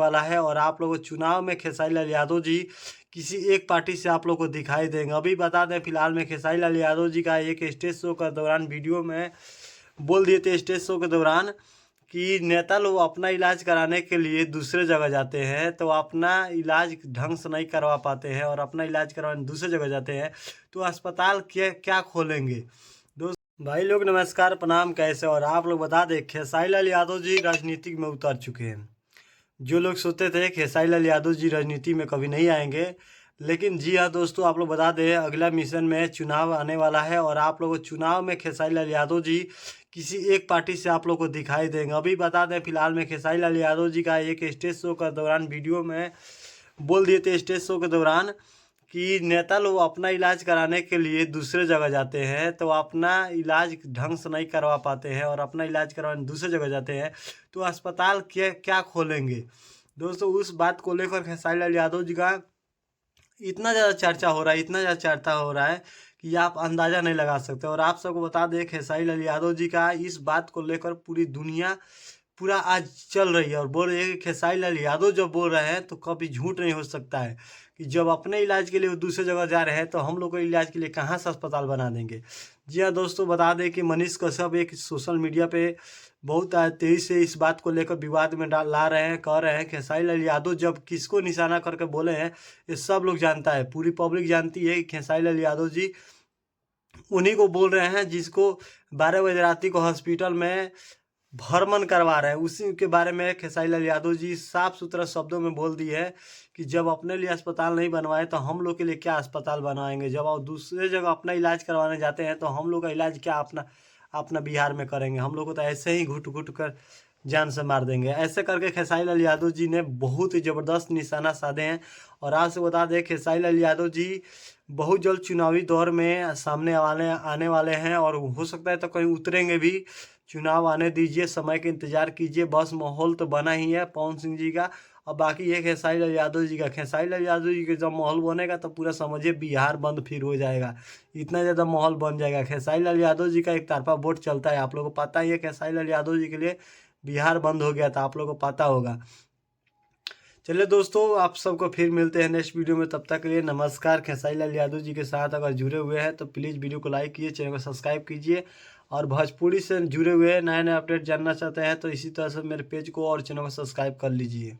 वाला है और आप लोगों को चुनाव में खेसारी लाल यादव जी किसी एक पार्टी से आप लोग को दिखाई देंगे। अभी बता दें फिलहाल में खेसारी लाल यादव जी का एक स्टेज शो के दौरान वीडियो में बोल दिए थे स्टेज शो के दौरान कि नेता लोग अपना इलाज कराने के लिए दूसरे जगह जाते हैं तो अपना इलाज ढंग से नहीं करवा पाते हैं और अपना इलाज करवाने दूसरे जगह जाते हैं तो अस्पताल क्या खोलेंगे। दोस्त भाई लोग नमस्कार प्रणाम, कैसे और आप लोग बता दें खेसारी लाल यादव जी राजनीतिक में उतर चुके हैं। जो लोग सोचते थे खेसारी लाल यादव जी राजनीति में कभी नहीं आएंगे, लेकिन जी हाँ दोस्तों, आप लोग बता दें अगला मिशन में चुनाव आने वाला है और आप लोगों को चुनाव में खेसारी लाल यादव जी किसी एक पार्टी से आप लोग को दिखाई देंगे। अभी बता दें फिलहाल में खेसारी लाल यादव जी का एक स्टेज शो के दौरान वीडियो में बोल दिए थे स्टेज शो के दौरान कि नेता लोग अपना इलाज कराने के लिए दूसरे जगह जाते हैं तो अपना इलाज ढंग से नहीं करवा पाते हैं और अपना इलाज करवाने दूसरे जगह जाते हैं तो अस्पताल क्या खोलेंगे। दोस्तों उस बात को लेकर खेसारी लाल यादव जी का इतना ज़्यादा चर्चा हो रहा है, इतना ज़्यादा चर्चा हो रहा है कि आप अंदाज़ा नहीं लगा सकते। और आप सबको बता दें खेसारी लाल यादव जी का इस बात को लेकर पूरी दुनिया पूरा आज चल रही है और बोल रही है कि खेसारी लाल यादव जब बोल रहे हैं तो कभी झूठ नहीं हो सकता है कि जब अपने इलाज के लिए वो दूसरे जगह जा रहे हैं तो हम लोग को इलाज के लिए कहाँ से अस्पताल बना देंगे। जी हाँ दोस्तों, बता दें कि मनीष कश्यप एक सोशल मीडिया पे बहुत तेजी से इस बात को लेकर विवाद में ला रहे हैं, कह रहे हैं खेसारी लाल यादव जब किसको निशाना करके बोले हैं ये सब लोग जानता है, पूरी पब्लिक जानती है कि खेसारी लाल यादव जी उन्हीं को बोल रहे हैं जिसको 12 बजे रात को हॉस्पिटल में भ्रमण करवा रहे हैं। उसी के बारे में खेसारी लाल यादव जी साफ सुथरा शब्दों में बोल दी है कि जब अपने लिए अस्पताल नहीं बनवाए तो हम लोग के लिए क्या अस्पताल बनवाएंगे। जब आप दूसरे जगह अपना इलाज करवाने जाते हैं तो हम लोग का इलाज क्या अपना अपना बिहार में करेंगे। हम लोग को तो ऐसे ही घुट घुट कर जान से मार देंगे। ऐसे करके खेसारी लाल यादव जी ने बहुत ही ज़बरदस्त निशाना साधे हैं। और आपसे बता दें खेसारी लाल यादव जी बहुत जल्द चुनावी दौर में सामने आने वाले हैं और हो सकता है तो कहीं उतरेंगे भी। चुनाव आने दीजिए, समय का इंतजार कीजिए, बस माहौल तो बना ही है पवन सिंह जी का। और बाकी ये खेसारी लाल यादव जी का, खेसारी लाल यादव जी का जब माहौल बनेगा तो पूरा समझिए बिहार बंद फिर हो जाएगा। इतना ज़्यादा माहौल बन जाएगा। खेसारी लाल यादव जी का एक तरफा वोट चलता है, आप लोगों को पता ही है। खेसारी लाल यादव जी के लिए बिहार बंद हो गया था, आप लोगों को पता होगा। चलिए दोस्तों, आप सबको फिर मिलते हैं नेक्स्ट वीडियो में, तब तक के लिए नमस्कार। खेसारी लाल यादव जी के साथ अगर जुड़े हुए हैं तो प्लीज़ वीडियो को लाइक कीजिए, चैनल को सब्सक्राइब कीजिए। और भोजपुरी से जुड़े हुए नए नए अपडेट जानना चाहते हैं तो इसी तरह से मेरे पेज को और चैनल को सब्सक्राइब कर लीजिए।